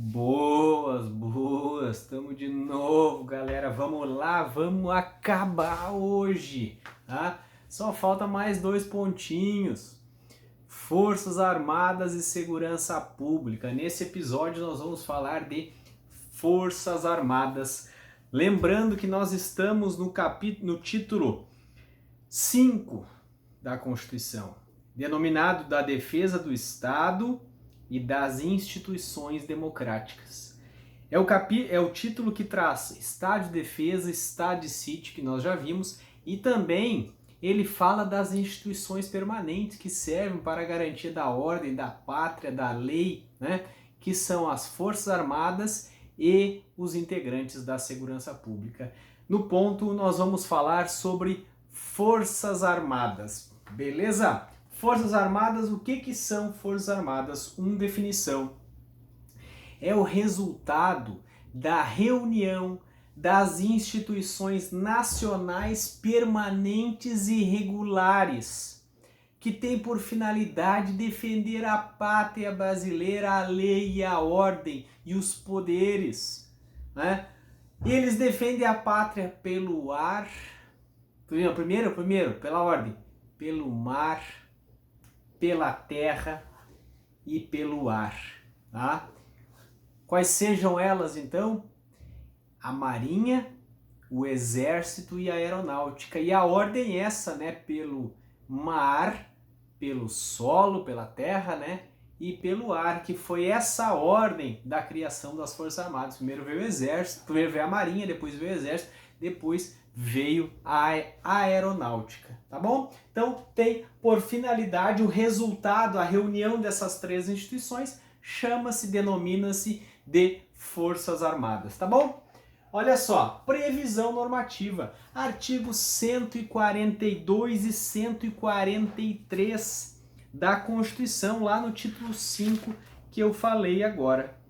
Boas, boas, estamos de novo, galera. Vamos lá, vamos acabar hoje, tá? Só falta mais 2 pontinhos. Forças Armadas e Segurança Pública. Nesse episódio nós vamos falar de Forças Armadas. Lembrando que nós estamos no título 5 da Constituição, denominado da Defesa do Estado e das instituições democráticas. É o título que traz Estado de Defesa, Estado de Sítio, que nós já vimos, e também ele fala das instituições permanentes que servem para a garantia da ordem, da pátria, da lei, né? Que são as Forças Armadas e os integrantes da segurança pública. No ponto, nós vamos falar sobre Forças Armadas, beleza? Forças Armadas, o que são Forças Armadas? Uma definição. É o resultado da reunião das instituições nacionais permanentes e regulares, que tem por finalidade defender a pátria brasileira, a lei e a ordem e os poderes, né? Eles defendem a pátria pelo ar, primeiro, pela ordem, pelo mar, pela terra e pelo ar, tá? Quais sejam elas, então? A Marinha, o Exército e a Aeronáutica. E a ordem é essa, né? Pelo mar, pelo solo, pela terra, né? E pelo ar, que foi essa ordem da criação das Forças Armadas. Primeiro veio o Exército, primeiro veio a Marinha, depois veio o Exército, depois veio a Aeronáutica, tá bom? Então tem por finalidade o resultado, a reunião dessas três instituições, denomina-se de Forças Armadas, tá bom? Olha só, previsão normativa, artigos 142 e 143 da Constituição, lá no título 5 que eu falei agora,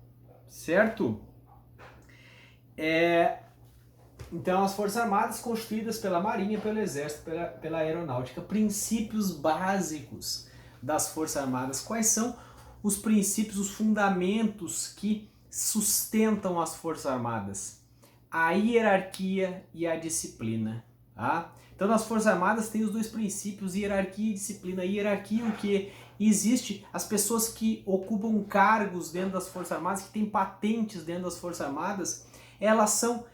certo? Então, as Forças Armadas constituídas pela Marinha, pelo Exército, pela Aeronáutica. Princípios básicos das Forças Armadas. Quais são os princípios, os fundamentos que sustentam as Forças Armadas? A hierarquia e a disciplina. Tá? Então, nas Forças Armadas tem os dois princípios, hierarquia e disciplina. Hierarquia, o que existe as pessoas que ocupam cargos dentro das Forças Armadas, que têm patentes dentro das Forças Armadas, elas são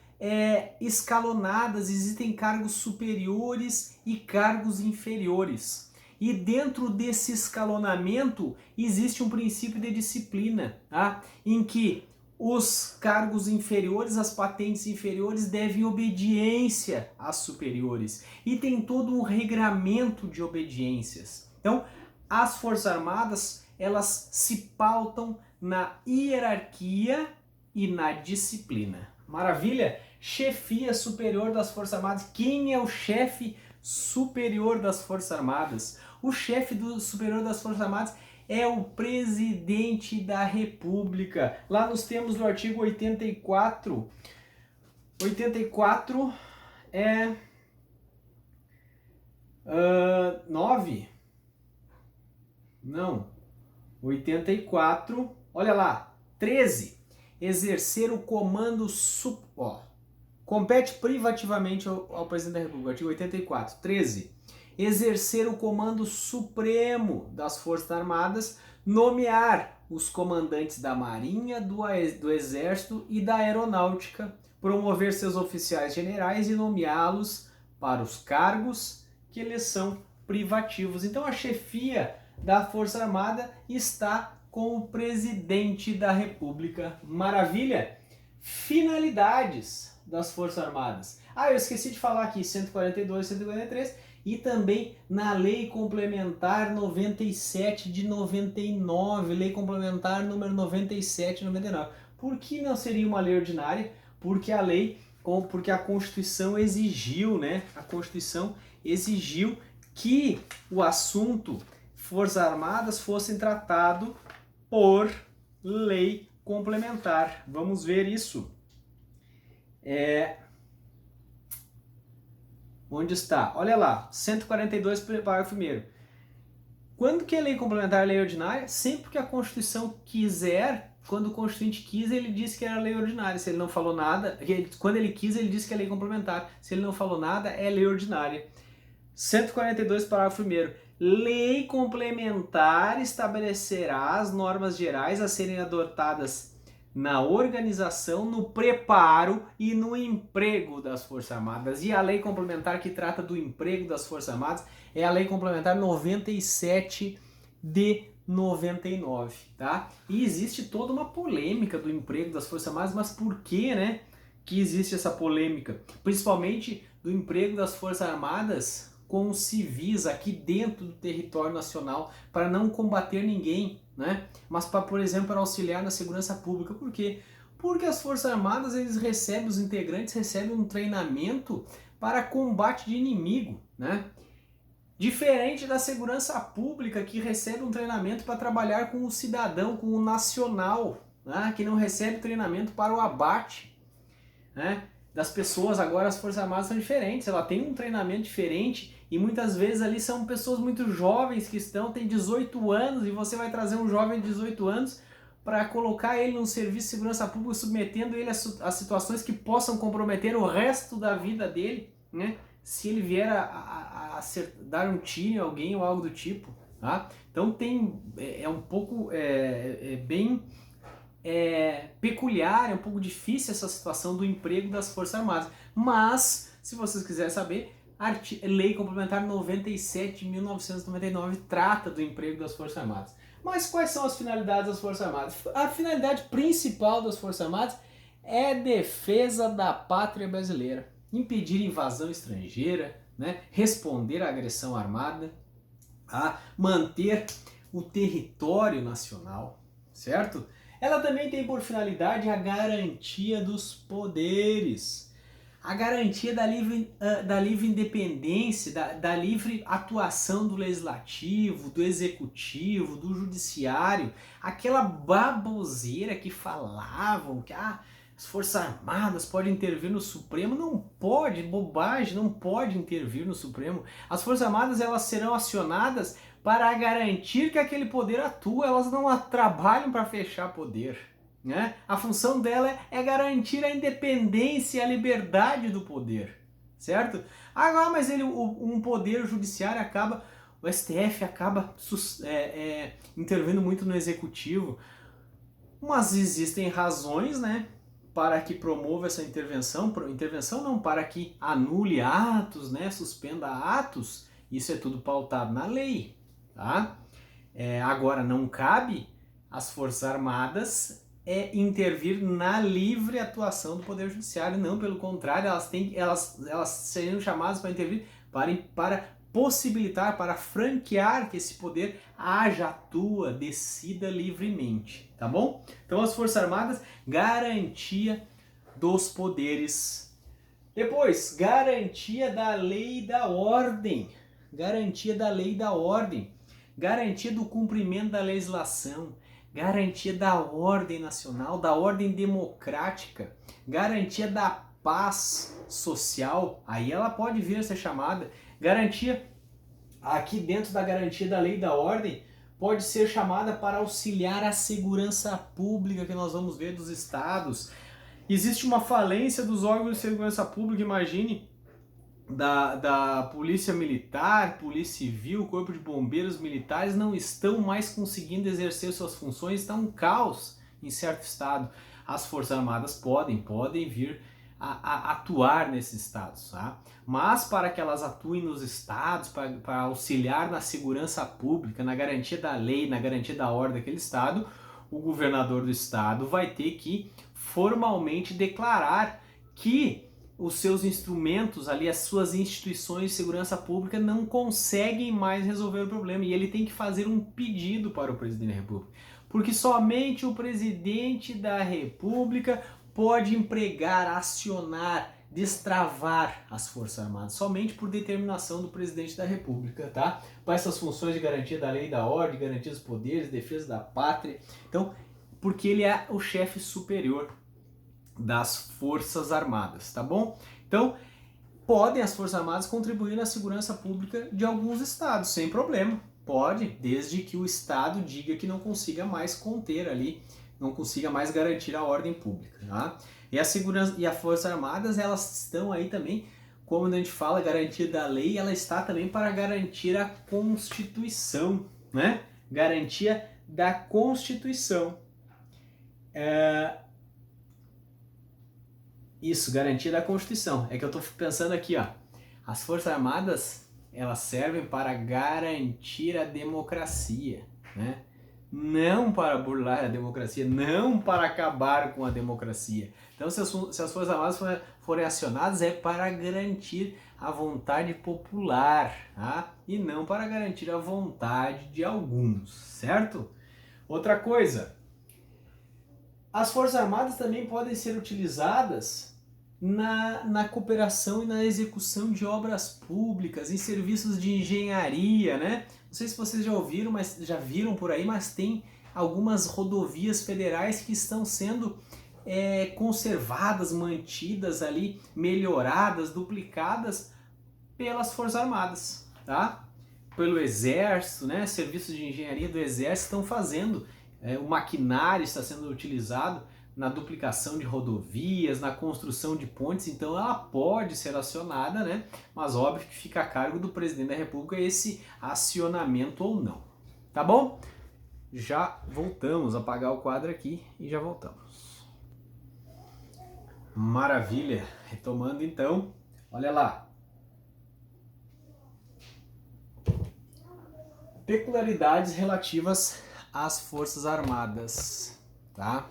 escalonadas, existem cargos superiores e cargos inferiores. E dentro desse escalonamento existe um princípio de disciplina, tá? Em que os cargos inferiores, as patentes inferiores, devem obediência às superiores. E tem todo um regramento de obediências. Então, as Forças Armadas, elas se pautam na hierarquia e na disciplina. Maravilha? Chefia superior das Forças Armadas. Quem é o chefe superior das Forças Armadas? O chefe superior das Forças Armadas é o presidente da República. Lá nos termos do artigo 84. 84 é 9? Não. 84, olha lá, 13. Exercer o comando compete privativamente ao presidente da República, artigo 84. 13. Exercer o comando supremo das Forças Armadas, nomear os comandantes da Marinha, do Exército e da Aeronáutica, promover seus oficiais generais e nomeá-los para os cargos que lhes são privativos. Então a chefia da Força Armada está com o presidente da República. Maravilha? Finalidades das Forças Armadas. Eu esqueci de falar aqui, 142 e 143, e também na Lei Complementar 97 de 99, Lei Complementar número 97 de 99. Por que não seria uma lei ordinária? Porque a Constituição exigiu, né? A Constituição exigiu que o assunto Forças Armadas fosse tratado por lei complementar. Vamos ver isso. Onde está? Olha lá, 142, parágrafo 1º. Quando que é lei complementar e lei ordinária? Sempre que a Constituição quiser, quando o Constituinte quis, ele disse que era lei ordinária. Se ele não falou nada, quando ele quis, ele disse que é lei complementar. Se ele não falou nada, é lei ordinária. 142, parágrafo 1º. Lei complementar estabelecerá as normas gerais a serem adotadas na organização, no preparo e no emprego das Forças Armadas. E a lei complementar que trata do emprego das Forças Armadas é a lei complementar 97 de 99, tá? E existe toda uma polêmica do emprego das Forças Armadas, mas por que, né, que existe essa polêmica? Principalmente do emprego das Forças Armadas com os civis aqui dentro do território nacional, para não combater ninguém, né? Mas para, por exemplo, para auxiliar na segurança pública. Por quê? Porque as Forças Armadas, os integrantes recebem um treinamento para combate de inimigo, né? Diferente da segurança pública, que recebe um treinamento para trabalhar com o cidadão, com o nacional, né? Que não recebe treinamento para o abate, né, das pessoas. Agora as Forças Armadas são diferentes, ela tem um treinamento diferente e muitas vezes ali são pessoas muito jovens que têm 18 anos e você vai trazer um jovem de 18 anos para colocar ele num serviço de segurança pública, submetendo ele a situações que possam comprometer o resto da vida dele, né? Se ele vier a dar um tiro em alguém ou algo do tipo, tá? Então é um pouco bem peculiar, é um pouco difícil essa situação do emprego das Forças Armadas. Mas, se vocês quiserem saber, a Lei Complementar 97 de 1999 trata do emprego das Forças Armadas. Mas quais são as finalidades das Forças Armadas? A finalidade principal das Forças Armadas é defesa da pátria brasileira, impedir invasão estrangeira, né? Responder à agressão armada, manter o território nacional, certo? Ela também tem por finalidade a garantia dos poderes, a garantia da livre independência, da livre atuação do legislativo, do executivo, do judiciário, aquela baboseira que falavam que as Forças Armadas podem intervir no Supremo. Não pode, bobagem, não pode intervir no Supremo. As Forças Armadas, elas serão acionadas para garantir que aquele poder atua, elas não trabalham para fechar poder, né? A função dela é garantir a independência e a liberdade do poder, certo? Agora, mas um poder judiciário o STF acaba intervindo muito no executivo, mas existem razões, né, para que promova essa intervenção não, para que anule atos, né, suspenda atos. Isso é tudo pautado na lei, tá? Agora, não cabe às Forças Armadas intervir na livre atuação do Poder Judiciário, não, pelo contrário, elas seriam chamadas para intervir para possibilitar, para franquear que esse poder atua, decida livremente, tá bom? Então as Forças Armadas, garantia dos poderes. Depois, garantia da lei e da ordem. Garantia da lei e da ordem. Garantia do cumprimento da legislação. Garantia da ordem nacional, da ordem democrática. Garantia da paz social. Aí ela pode vir a ser chamada. Garantia, aqui dentro da garantia da lei e da ordem, pode ser chamada para auxiliar a segurança pública, que nós vamos ver dos estados. Existe uma falência dos órgãos de segurança pública, imagine, da Polícia Militar, Polícia Civil, Corpo de Bombeiros Militares não estão mais conseguindo exercer suas funções, está um caos em certo estado. As Forças Armadas podem vir a atuar nesses estados, tá? Mas para que elas atuem nos estados, para auxiliar na segurança pública, na garantia da lei, na garantia da ordem daquele estado, o governador do estado vai ter que formalmente declarar que os seus instrumentos ali, as suas instituições de segurança pública não conseguem mais resolver o problema, e ele tem que fazer um pedido para o presidente da República, porque somente o presidente da República pode empregar, acionar, destravar as Forças Armadas, somente por determinação do presidente da República, tá? Para essas funções de garantia da lei e da ordem, garantia dos poderes, defesa da pátria. Então, porque ele é o chefe superior das Forças Armadas, tá bom? Então, podem as Forças Armadas contribuir na segurança pública de alguns estados, sem problema. Pode, desde que o Estado diga que não consiga mais conter ali, não consiga mais garantir a ordem pública, tá? E a segurança e as Forças Armadas, elas estão aí também, como a gente fala, garantia da lei, ela está também para garantir a Constituição, né? Garantia da Constituição. Isso, garantia da Constituição. É que eu estou pensando aqui, ó. As Forças Armadas, elas servem para garantir a democracia, né? Não para burlar a democracia, não para acabar com a democracia. Então, se as Forças Armadas forem acionadas, é para garantir a vontade popular, tá? E não para garantir a vontade de alguns, certo? Outra coisa, as Forças Armadas também podem ser utilizadas na cooperação e na execução de obras públicas, em serviços de engenharia, né? Não sei se vocês já ouviram, mas já viram por aí, mas tem algumas rodovias federais que estão sendo conservadas, mantidas ali, melhoradas, duplicadas pelas Forças Armadas, tá? Pelo Exército, né? Serviços de engenharia do Exército estão fazendo, o maquinário está sendo utilizado na duplicação de rodovias, na construção de pontes, então ela pode ser acionada, né? Mas óbvio que fica a cargo do presidente da República esse acionamento ou não. Tá bom? Já voltamos, apagar o quadro aqui e já voltamos. Maravilha! Retomando então, olha lá. Peculiaridades relativas às Forças Armadas, tá?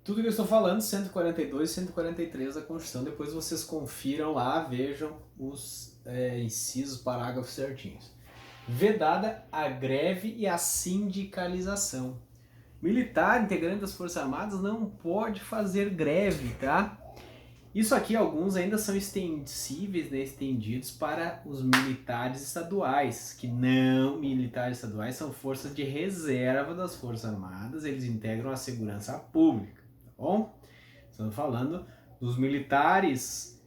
Tudo que eu estou falando, 142 e 143 da Constituição, depois vocês confiram lá, vejam os incisos, parágrafos certinhos. Vedada a greve e a sindicalização. Militar, integrante das Forças Armadas, não pode fazer greve, tá? Isso aqui, alguns ainda são extensíveis, né, estendidos para os militares estaduais, que não militares estaduais, são forças de reserva das Forças Armadas, eles integram a segurança pública, tá bom? Estamos falando dos militares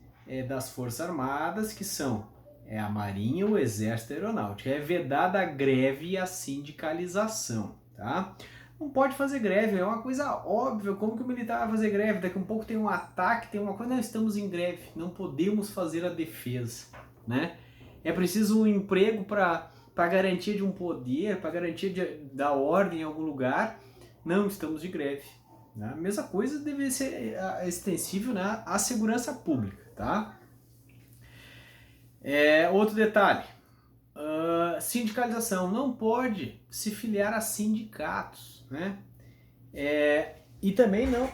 das Forças Armadas, que são a Marinha, o Exército e a Aeronáutica. É vedada a greve e a sindicalização, tá? Não pode fazer greve, é uma coisa óbvia. Como que o militar vai fazer greve? Daqui a um pouco tem um ataque, tem uma coisa, nós estamos em greve, não podemos fazer a defesa, né? É preciso um emprego para garantia de um poder, para garantia da ordem em algum lugar, não estamos de greve. Né? A mesma coisa deve ser extensível, né, à segurança pública, tá? Outro detalhe, sindicalização, não pode se filiar a sindicatos, né? E também não,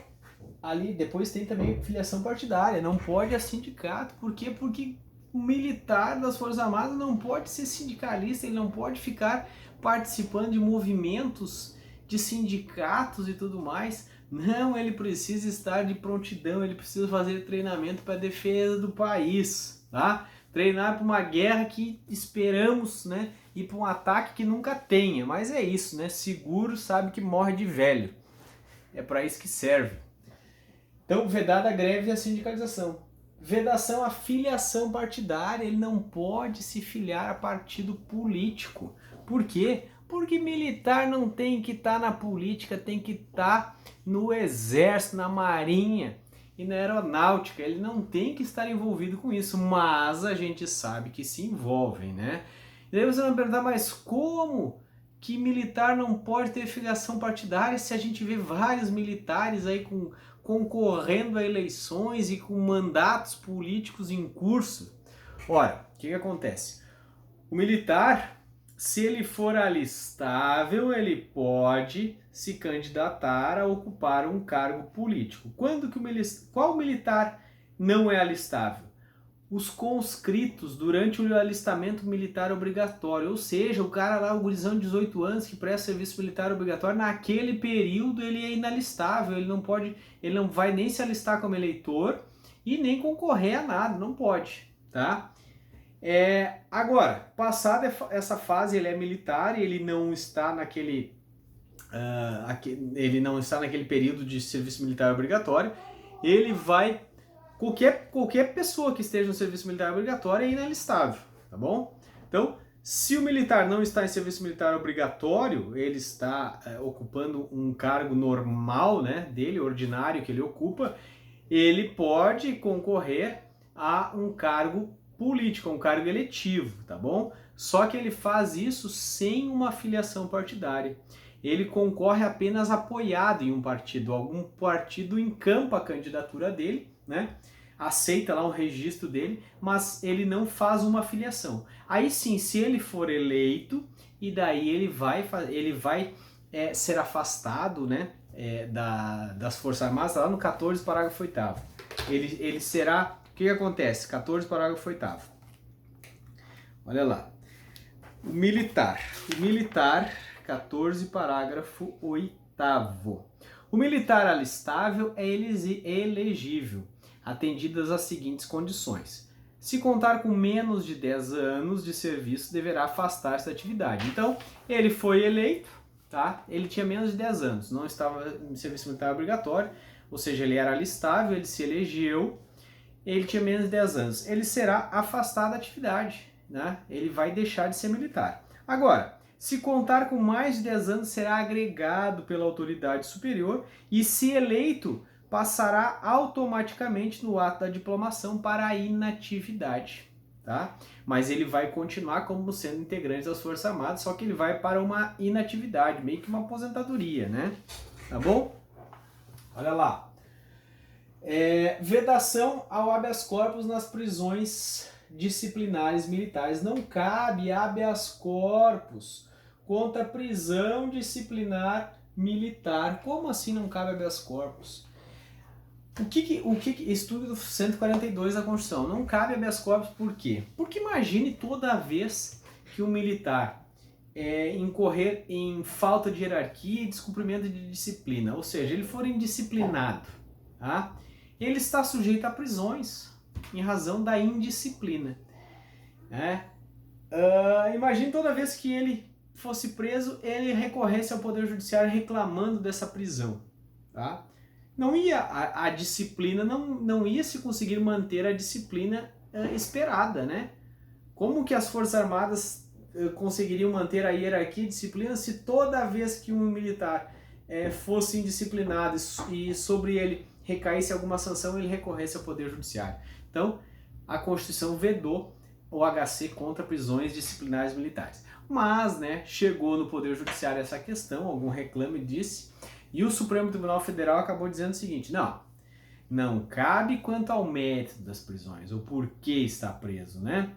ali depois tem também filiação partidária, não pode a sindicato, por quê? Porque o militar das Forças Armadas não pode ser sindicalista, ele não pode ficar participando de movimentos de sindicatos e tudo mais, não, ele precisa estar de prontidão, ele precisa fazer treinamento para a defesa do país, tá? Treinar para uma guerra que esperamos, né, ir para um ataque que nunca tenha, mas é isso, né? Seguro sabe que morre de velho. É para isso que serve. Então, vedada a greve e a sindicalização. Vedação à filiação partidária, ele não pode se filiar a partido político. Por quê? Porque militar não tem que estar na política, tem que estar no Exército, na Marinha e na Aeronáutica, ele não tem que estar envolvido com isso, mas a gente sabe que se envolvem, né? E daí você vai me perguntar, mas como que militar não pode ter filiação partidária se a gente vê vários militares aí concorrendo a eleições e com mandatos políticos em curso? Ora, o que acontece? O militar, se ele for alistável, ele pode se candidatar a ocupar um cargo político. Qual militar não é alistável? Os conscritos durante o alistamento militar obrigatório, ou seja, o cara lá, o gurizão de 18 anos que presta serviço militar obrigatório, naquele período ele é inalistável, ele não vai nem se alistar como eleitor e nem concorrer a nada, não pode, tá? Agora, passada essa fase, ele é militar e ele não está naquele período de serviço militar obrigatório, ele vai, qualquer pessoa que esteja no serviço militar obrigatório é inalistável, tá bom? Então, Se o militar não está em serviço militar obrigatório, ele está ocupando um cargo normal, né, dele, ordinário que ele ocupa, ele pode concorrer a um cargo político, a um cargo eletivo, tá bom? Só que ele faz isso sem uma filiação partidária. Ele concorre apenas apoiado em um partido, algum partido encampa a candidatura dele, né? Aceita lá um registro dele, mas ele não faz uma filiação. Aí sim, se ele for eleito, e daí ele vai ser afastado, né, das Forças Armadas, lá no 14, parágrafo 8º. Ele será... O que acontece? 14, parágrafo 8º. Olha lá. O militar, 14, parágrafo 8º. O militar alistável é elegível, atendidas as seguintes condições. Se contar com menos de 10 anos de serviço, deverá afastar-se da atividade. Então, ele foi eleito, tá? Ele tinha menos de 10 anos, não estava em serviço militar obrigatório, ou seja, ele era alistável, ele se elegeu, ele tinha menos de 10 anos. Ele será afastado da atividade, né? Ele vai deixar de ser militar. Agora, se contar com mais de 10 anos, será agregado pela autoridade superior e, se eleito, passará automaticamente no ato da diplomação para a inatividade, tá? Mas ele vai continuar como sendo integrante das Forças Armadas, só que ele vai para uma inatividade, meio que uma aposentadoria, né? Tá bom? Olha lá. Vedação ao habeas corpus nas prisões disciplinares militares. Não cabe habeas corpus contra prisão disciplinar militar. Como assim não cabe habeas corpus? Estudo do 142 da Constituição. Não cabe habeas corpus por quê? Porque imagine toda vez que um militar incorrer em falta de hierarquia e descumprimento de disciplina, ou seja, ele for indisciplinado, tá? Ele está sujeito a prisões em razão da indisciplina. Imagine toda vez que ele fosse preso, ele recorresse ao Poder Judiciário reclamando dessa prisão, tá? Não ia, a disciplina não ia se conseguir manter a disciplina esperada, né? Como que as Forças Armadas conseguiriam manter a hierarquia e disciplina se toda vez que um militar fosse indisciplinado e sobre ele recaísse alguma sanção, ele recorresse ao Poder Judiciário? Então, a Constituição vedou o HC contra prisões disciplinares militares. Mas, né, chegou no Poder Judiciário essa questão, algum reclame disse, e o Supremo Tribunal Federal acabou dizendo o seguinte: não cabe quanto ao mérito das prisões, o porquê está preso, né?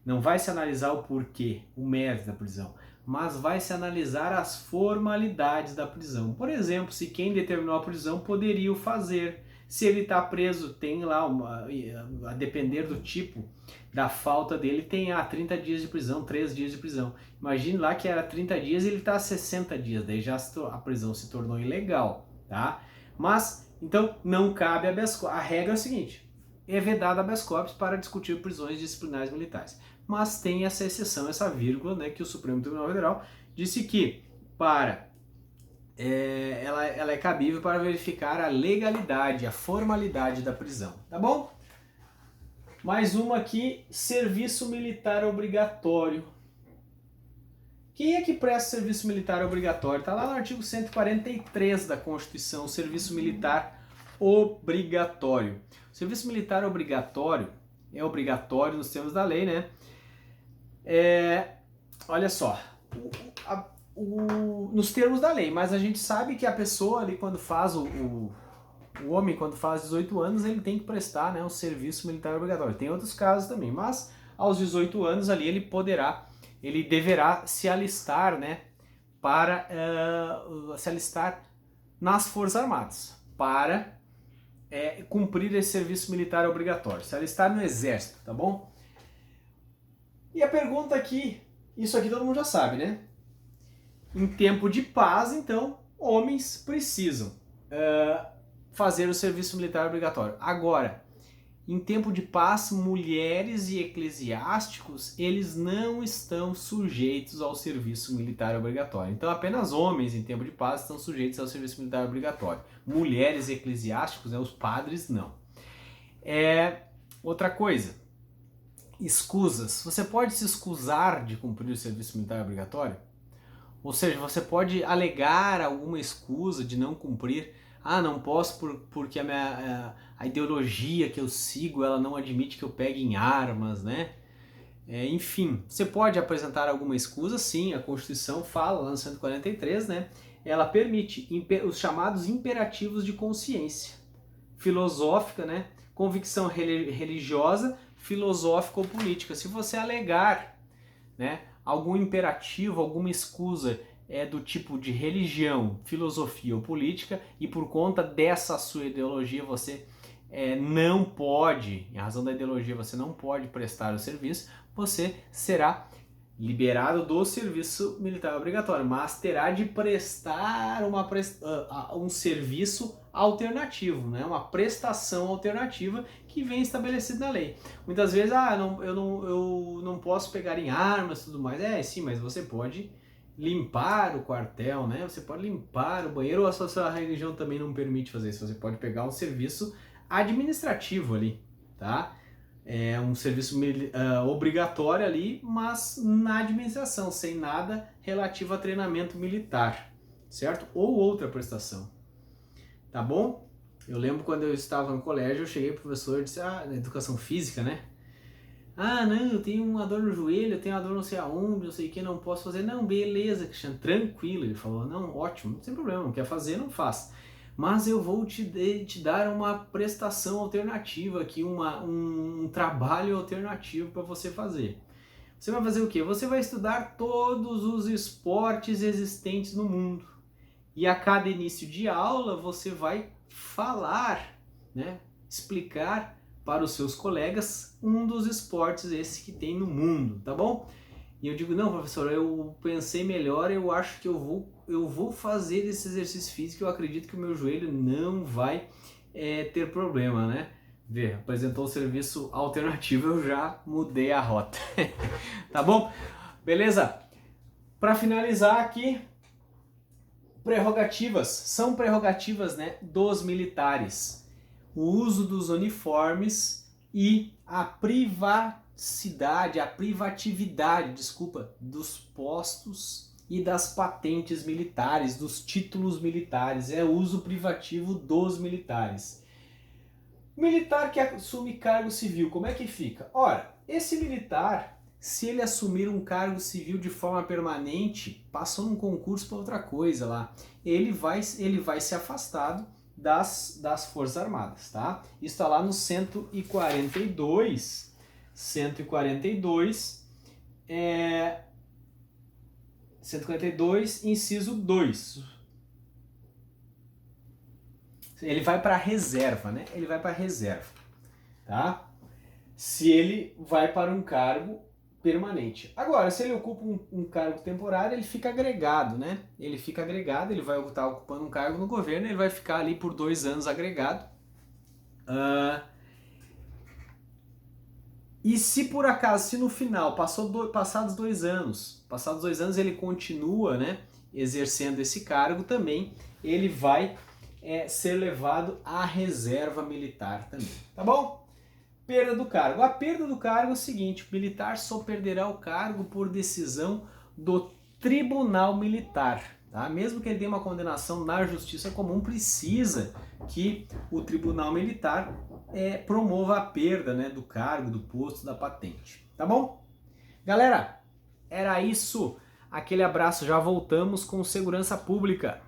Não vai se analisar o porquê, o mérito da prisão, mas vai se analisar as formalidades da prisão. Por exemplo, se quem determinou a prisão poderia o fazer. Se ele está preso, tem lá, a depender do tipo da falta dele, tem 30 dias de prisão, 3 dias de prisão. Imagine lá que era 30 dias e ele está a 60 dias, daí já a prisão se tornou ilegal, tá? Mas, então, não cabe habeas corpus. A regra é a seguinte: é vedado habeas corpus para discutir prisões disciplinares militares. Mas tem essa exceção, essa vírgula, né, que o Supremo Tribunal Federal disse que ela é cabível para verificar a legalidade, a formalidade da prisão, tá bom? Mais uma aqui, serviço militar obrigatório. Quem é que presta serviço militar obrigatório? Está lá no artigo 143 da Constituição, serviço militar obrigatório. O serviço militar obrigatório é obrigatório nos termos da lei, né? Olha só, nos termos da lei, mas a gente sabe que a pessoa ali, quando faz o homem, quando faz 18 anos, ele tem que prestar, né, um serviço militar obrigatório. Tem outros casos também, mas aos 18 anos ali ele deverá se alistar, né, para se alistar nas Forças Armadas, para cumprir esse serviço militar obrigatório, se alistar no Exército, tá bom? E a pergunta aqui, isso aqui todo mundo já sabe, né? Em tempo de paz, então, homens precisam fazer o serviço militar obrigatório. Agora, em tempo de paz, mulheres e eclesiásticos, eles não estão sujeitos ao serviço militar obrigatório. Então, apenas homens em tempo de paz estão sujeitos ao serviço militar obrigatório. Mulheres e eclesiásticos, né, os padres, não. Outra coisa, Escusas. Você pode se escusar de cumprir o serviço militar obrigatório? Ou seja, você pode alegar alguma escusa de não cumprir. Ah, não posso porque a ideologia que eu sigo, ela não admite que eu pegue em armas, né? Enfim, você pode apresentar alguma escusa, sim, a Constituição fala, lá no 143, né? Ela permite os chamados imperativos de consciência filosófica, né? Convicção religiosa, filosófica ou política. Se você alegar, né, algum imperativo, alguma escusa do tipo de religião, filosofia ou política, e por conta dessa sua ideologia você não pode, em razão da ideologia você não pode prestar o serviço, você será liberado do serviço militar obrigatório, mas terá de prestar um serviço alternativo, né? Uma prestação alternativa que vem estabelecido na lei. Muitas vezes, eu não posso pegar em armas e tudo mais. Sim, mas você pode limpar o quartel, né? Você pode limpar o banheiro, ou a sua religião também não permite fazer isso. Você pode pegar um serviço administrativo ali, tá? É um serviço obrigatório ali, mas na administração, sem nada relativo a treinamento militar, certo? Ou outra prestação, tá bom? Eu lembro quando eu estava no colégio, eu cheguei pro professor e disse, na educação física, né? Não, eu tenho uma dor no joelho, eu tenho uma dor não sei aonde, não sei o que, não posso fazer. Não, beleza, Cristiano, tranquilo. Ele falou, não, ótimo, sem problema, não quer fazer, não faz. Mas eu vou te dar uma prestação alternativa aqui, um trabalho alternativo para você fazer. Você vai fazer o quê? Você vai estudar todos os esportes existentes no mundo. E a cada início de aula você vai falar, né? Explicar para os seus colegas um dos esportes esse que tem no mundo, tá bom? E eu digo, não, professor, eu pensei melhor, eu acho que eu vou fazer esse exercício físico, eu acredito que o meu joelho não vai ter problema, né? Vê, apresentou o serviço alternativo, eu já mudei a rota. Tá bom? Beleza? Para finalizar aqui, prerrogativas. São prerrogativas, né, dos militares. O uso dos uniformes e a privatividade, dos postos e das patentes militares, dos títulos militares. É uso privativo dos militares. Militar que assume cargo civil, como é que fica? Ora, esse militar, se ele assumir um cargo civil de forma permanente, passou num concurso para outra coisa lá, ele vai ser afastado das Forças Armadas, tá? Isso está lá no 142, inciso 2. Ele vai para a reserva, né? Ele vai para a reserva, tá? Se ele vai para um cargo permanente. Agora, se ele ocupa um cargo temporário, ele fica agregado, né? Ele fica agregado, ele vai estar ocupando um cargo no governo, ele vai ficar ali por 2 anos agregado. E se por acaso, se no final, passados 2 anos ele continua, né, exercendo esse cargo também, ele vai ser levado à reserva militar também, tá bom? Perda do cargo. A perda do cargo é o seguinte, o militar só perderá o cargo por decisão do tribunal militar, tá? Mesmo que ele tenha uma condenação na justiça comum, precisa que o tribunal militar promova a perda, né, do cargo, do posto, da patente, tá bom? Galera, era isso. Aquele abraço, já voltamos com segurança pública.